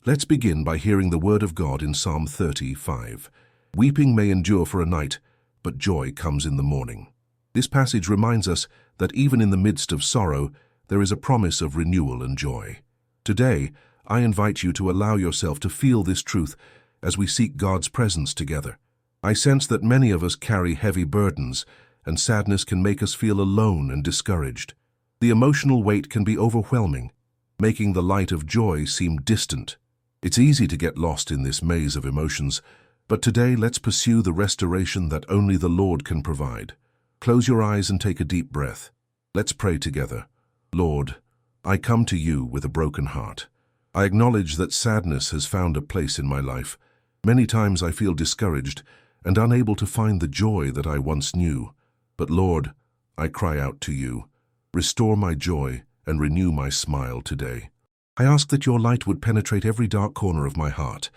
Let's begin by hearing the word of God in Psalm 35. Weeping may endure for a night, but joy comes in the morning. This passage reminds us that even in the midst of sorrow, there is a promise of renewal and joy. Today, I invite you to allow yourself to feel this truth as we seek God's presence together. I sense that many of us carry heavy burdens, and sadness can make us feel alone and discouraged. The emotional weight can be overwhelming, making the light of joy seem distant. It's easy to get lost in this maze of emotions, but today let's pursue the restoration that only the Lord can provide. Close your eyes and take a deep breath. Let's pray together. Lord, I come to you with a broken heart. I acknowledge that sadness has found a place in my life. Many times I feel discouraged and unable to find the joy that I once knew. But Lord, I cry out to you. Restore my joy and renew my smile today. I ask that your light would penetrate every dark corner of my heart.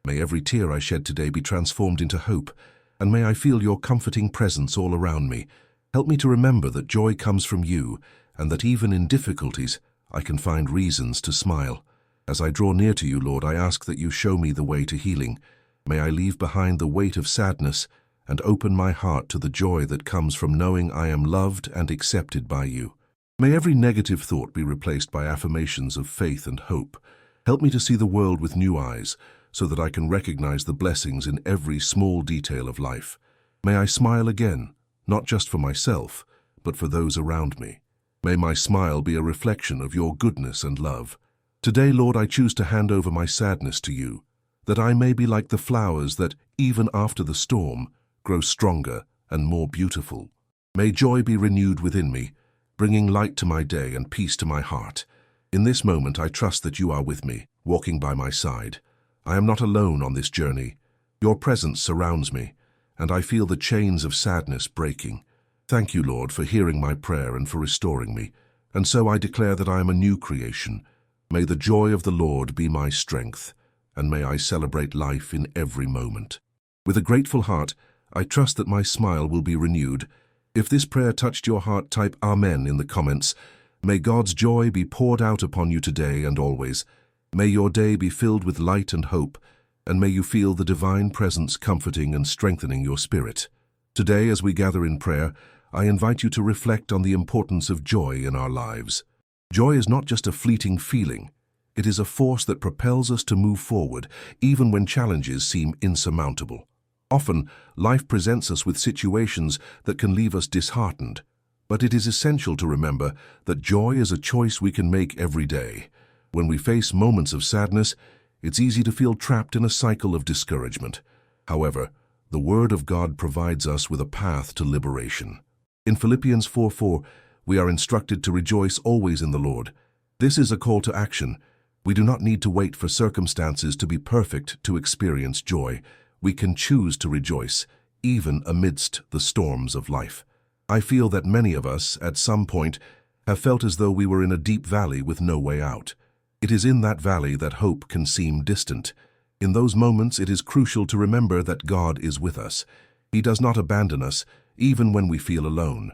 May every tear I shed today be transformed into hope, and may I feel your comforting presence all around me. Help me to remember that joy comes from you, and that even in difficulties, I can find reasons to smile. As I draw near to you, Lord, I ask that you show me the way to healing. May I leave behind the weight of sadness and open my heart to the joy that comes from knowing I am loved and accepted by you. May every negative thought be replaced by affirmations of faith and hope. Help me to see the world with new eyes, so that I can recognize the blessings in every small detail of life. May I smile again, not just for myself, but for those around me. May my smile be a reflection of your goodness and love. Today, Lord, I choose to hand over my sadness to you, that I may be like the flowers that, even after the storm, grow stronger and more beautiful. May joy be renewed within me, bringing light to my day and peace to my heart. In this moment, I trust that you are with me, walking by my side. I am not alone on this journey. Your presence surrounds me, and I feel the chains of sadness breaking. Thank you, Lord, for hearing my prayer and for restoring me. And so I declare that I am a new creation. May the joy of the Lord be my strength, and may I celebrate life in every moment. With a grateful heart, I trust that my smile will be renewed. If this prayer touched your heart, type Amen in the comments. May God's joy be poured out upon you today and always. May your day be filled with light and hope, and may you feel the divine presence comforting and strengthening your spirit. Today, as we gather in prayer, I invite you to reflect on the importance of joy in our lives. Joy is not just a fleeting feeling. It is a force that propels us to move forward, even when challenges seem insurmountable. Often, life presents us with situations that can leave us disheartened, but it is essential to remember that joy is a choice we can make every day. When we face moments of sadness, it's easy to feel trapped in a cycle of discouragement. However, the Word of God provides us with a path to liberation. In Philippians 4:4, we are instructed to rejoice always in the Lord. This is a call to action. We do not need to wait for circumstances to be perfect to experience joy. We can choose to rejoice, even amidst the storms of life. I feel that many of us, at some point, have felt as though we were in a deep valley with no way out. It is in that valley that hope can seem distant. In those moments, it is crucial to remember that God is with us. He does not abandon us, even when we feel alone.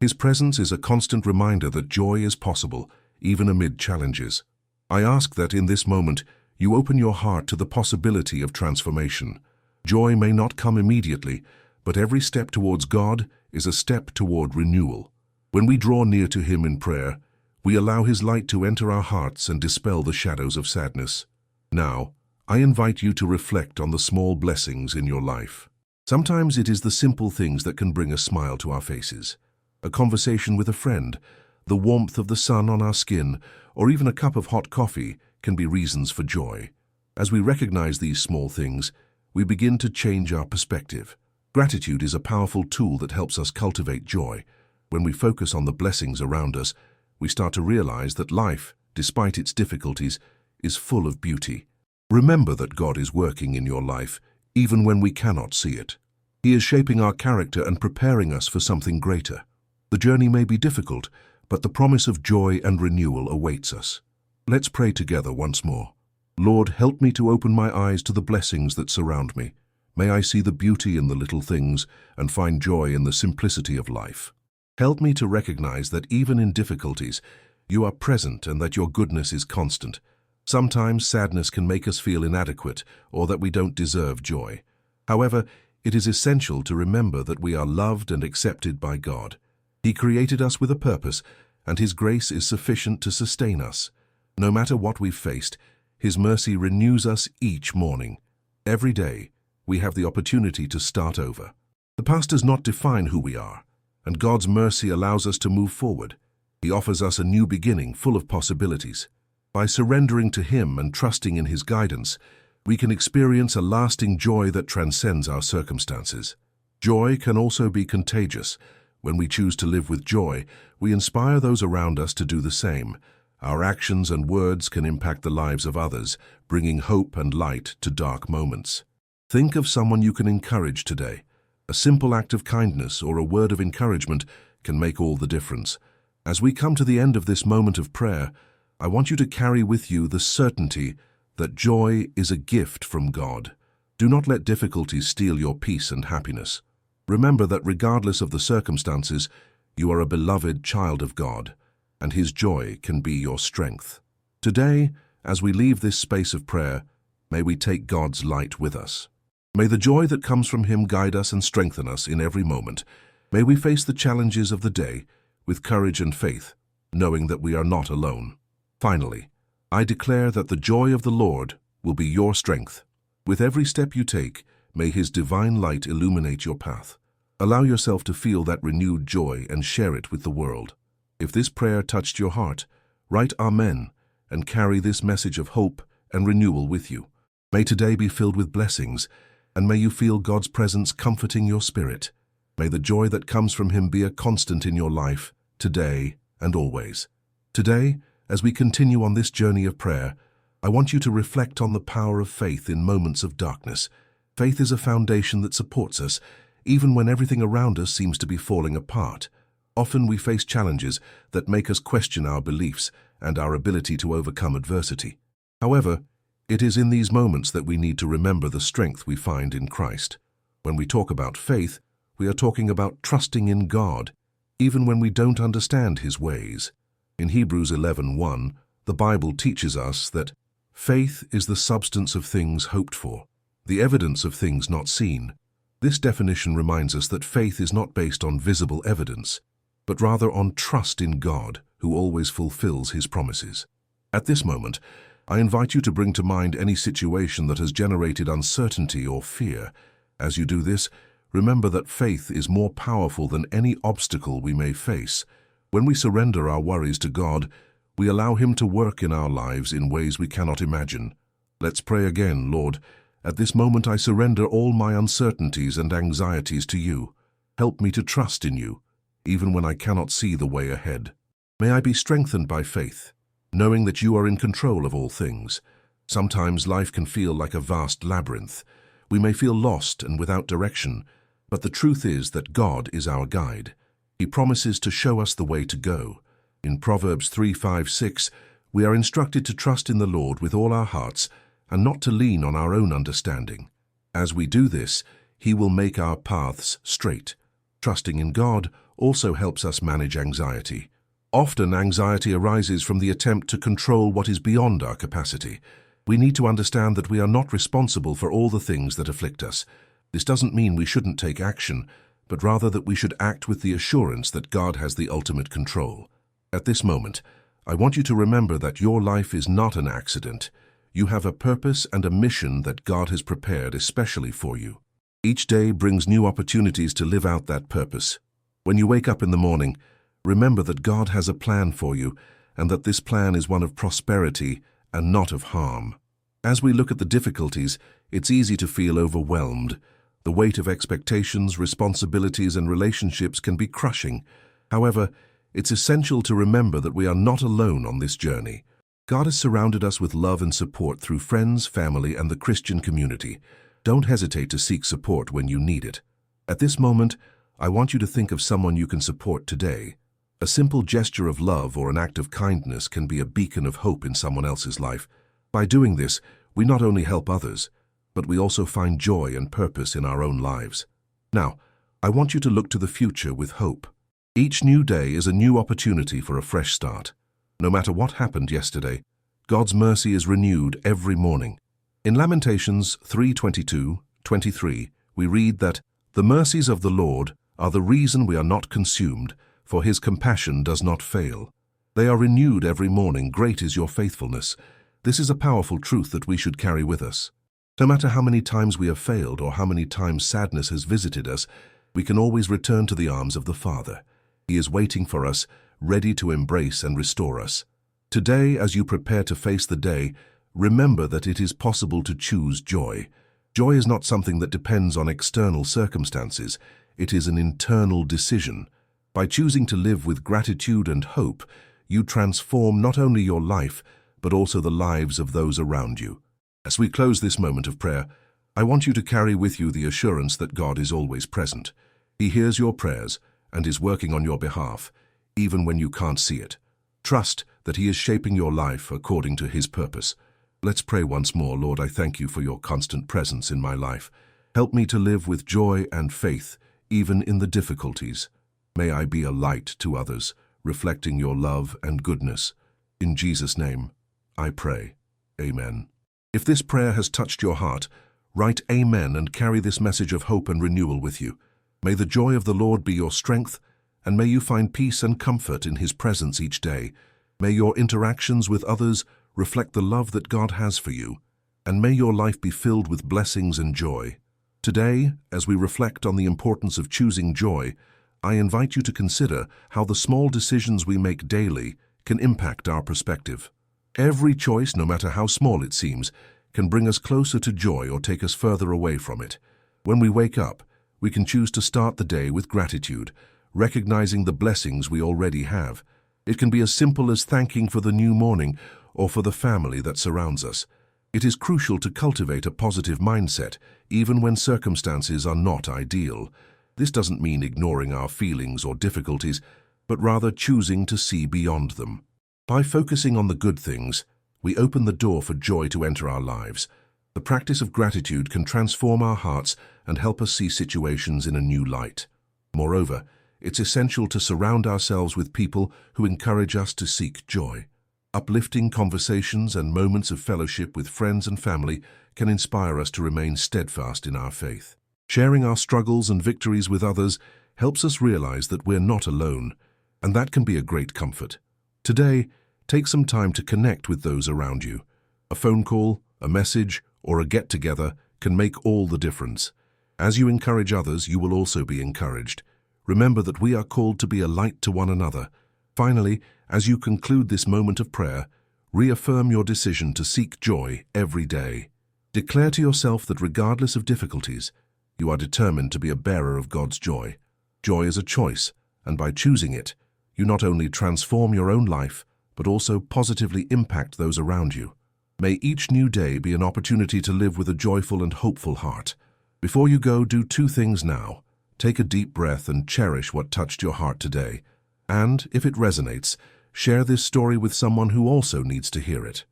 His presence is a constant reminder that joy is possible, even amid challenges. I ask that in this moment, you open your heart to the possibility of transformation. Joy may not come immediately, but every step towards God is a step toward renewal. When we draw near to Him in prayer, we allow His light to enter our hearts and dispel the shadows of sadness. Now, I invite you to reflect on the small blessings in your life. Sometimes it is the simple things that can bring a smile to our faces. A conversation with a friend, the warmth of the sun on our skin, or even a cup of hot coffee can be reasons for joy. As we recognize these small things, we begin to change our perspective. Gratitude is a powerful tool that helps us cultivate joy. When we focus on the blessings around us, we start to realize that life, despite its difficulties, is full of beauty. Remember that God is working in your life, even when we cannot see it. He is shaping our character and preparing us for something greater. The journey may be difficult, but the promise of joy and renewal awaits us. Let's pray together once more. Lord, help me to open my eyes to the blessings that surround me. May I see the beauty in the little things and find joy in the simplicity of life. Help me to recognize that even in difficulties, you are present and that your goodness is constant. Sometimes sadness can make us feel inadequate or that we don't deserve joy. However, it is essential to remember that we are loved and accepted by God. He created us with a purpose, and His grace is sufficient to sustain us. No matter what we've faced, His mercy renews us each morning. Every day, we have the opportunity to start over. The past does not define who we are, and God's mercy allows us to move forward. He offers us a new beginning full of possibilities. By surrendering to Him and trusting in His guidance, we can experience a lasting joy that transcends our circumstances. Joy can also be contagious. When we choose to live with joy, we inspire those around us to do the same. Our actions and words can impact the lives of others, bringing hope and light to dark moments. Think of someone you can encourage today. A simple act of kindness or a word of encouragement can make all the difference. As we come to the end of this moment of prayer, I want you to carry with you the certainty that joy is a gift from God. Do not let difficulties steal your peace and happiness. Remember that regardless of the circumstances, you are a beloved child of God, and His joy can be your strength. Today, as we leave this space of prayer, may we take God's light with us. May the joy that comes from Him guide us and strengthen us in every moment. May we face the challenges of the day with courage and faith, knowing that we are not alone. Finally, I declare that the joy of the Lord will be your strength. With every step you take, may His divine light illuminate your path. Allow yourself to feel that renewed joy and share it with the world. If this prayer touched your heart, write Amen and carry this message of hope and renewal with you. May today be filled with blessings, and may you feel God's presence comforting your spirit. May the joy that comes from Him be a constant in your life, today and always. Today, as we continue on this journey of prayer, I want you to reflect on the power of faith in moments of darkness. Faith is a foundation that supports us, even when everything around us seems to be falling apart. Often we face challenges that make us question our beliefs and our ability to overcome adversity. However, it is in these moments that we need to remember the strength we find in Christ. When we talk about faith, we are talking about trusting in God, even when we don't understand His ways. In Hebrews 11:1, the Bible teaches us that faith is the substance of things hoped for, the evidence of things not seen. This definition reminds us that faith is not based on visible evidence, but rather on trust in God, who always fulfills His promises. At this moment, I invite you to bring to mind any situation that has generated uncertainty or fear. As you do this, remember that faith is more powerful than any obstacle we may face. When we surrender our worries to God, we allow Him to work in our lives in ways we cannot imagine. Let's pray again. Lord, at this moment I surrender all my uncertainties and anxieties to You. Help me to trust in You, even when I cannot see the way ahead. May I be strengthened by faith, knowing that You are in control of all things. Sometimes life can feel like a vast labyrinth. We may feel lost and without direction, but the truth is that God is our guide. He promises to show us the way to go. In Proverbs 3:5-6, we are instructed to trust in the Lord with all our hearts and not to lean on our own understanding. As we do this, He will make our paths straight. Trusting in God also helps us manage anxiety. Often anxiety arises from the attempt to control what is beyond our capacity. We need to understand that we are not responsible for all the things that afflict us. This doesn't mean we shouldn't take action, but rather that we should act with the assurance that God has the ultimate control. At this moment, I want you to remember that your life is not an accident. You have a purpose and a mission that God has prepared especially for you. Each day brings new opportunities to live out that purpose. When you wake up in the morning, remember that God has a plan for you and that this plan is one of prosperity and not of harm. As we look at the difficulties, it's easy to feel overwhelmed. The weight of expectations, responsibilities, and relationships can be crushing. However, it's essential to remember that we are not alone on this journey. God has surrounded us with love and support through friends, family, and the Christian community. Don't hesitate to seek support when you need it. At this moment, I want you to think of someone you can support today. A simple gesture of love or an act of kindness can be a beacon of hope in someone else's life. By doing this, we not only help others, but we also find joy and purpose in our own lives. Now, I want you to look to the future with hope. Each new day is a new opportunity for a fresh start. No matter what happened yesterday, God's mercy is renewed every morning. In Lamentations 3:22-23, we read that, "The mercies of the Lord are the reason we are not consumed, for his compassion does not fail. They are renewed every morning. Great is your faithfulness." This is a powerful truth that we should carry with us. No matter how many times we have failed or how many times sadness has visited us, we can always return to the arms of the Father. He is waiting for us, ready to embrace and restore us. Today, as you prepare to face the day, remember that it is possible to choose joy. Joy is not something that depends on external circumstances. It is an internal decision. By choosing to live with gratitude and hope, you transform not only your life, but also the lives of those around you. As we close this moment of prayer, I want you to carry with you the assurance that God is always present. He hears your prayers and is working on your behalf, even when you can't see it. Trust that He is shaping your life according to His purpose. Let's pray once more. Lord, I thank you for your constant presence in my life. Help me to live with joy and faith, even in the difficulties. May I be a light to others, reflecting your love and goodness. In Jesus' name, I pray. Amen. If this prayer has touched your heart, write Amen and carry this message of hope and renewal with you. May the joy of the Lord be your strength, and may you find peace and comfort in His presence each day. May your interactions with others reflect the love that God has for you, and may your life be filled with blessings and joy. Today, as we reflect on the importance of choosing joy, I invite you to consider how the small decisions we make daily can impact our perspective. Every choice, no matter how small it seems, can bring us closer to joy or take us further away from it. When we wake up, we can choose to start the day with gratitude, recognizing the blessings we already have. It can be as simple as thanking for the new morning or for the family that surrounds us. It is crucial to cultivate a positive mindset, even when circumstances are not ideal. This doesn't mean ignoring our feelings or difficulties, but rather choosing to see beyond them. By focusing on the good things, we open the door for joy to enter our lives. The practice of gratitude can transform our hearts and help us see situations in a new light. Moreover, it's essential to surround ourselves with people who encourage us to seek joy. Uplifting conversations and moments of fellowship with friends and family can inspire us to remain steadfast in our faith. Sharing our struggles and victories with others helps us realize that we're not alone, and that can be a great comfort. Today, take some time to connect with those around you. A phone call, a message, or a get-together can make all the difference. As you encourage others, you will also be encouraged. Remember that we are called to be a light to one another. Finally, as you conclude this moment of prayer, reaffirm your decision to seek joy every day. Declare to yourself that regardless of difficulties, you are determined to be a bearer of God's joy. Joy is a choice, and by choosing it, you not only transform your own life, but also positively impact those around you. May each new day be an opportunity to live with a joyful and hopeful heart. Before you go, do two things now. Take a deep breath and cherish what touched your heart today. And, if it resonates, share this story with someone who also needs to hear it.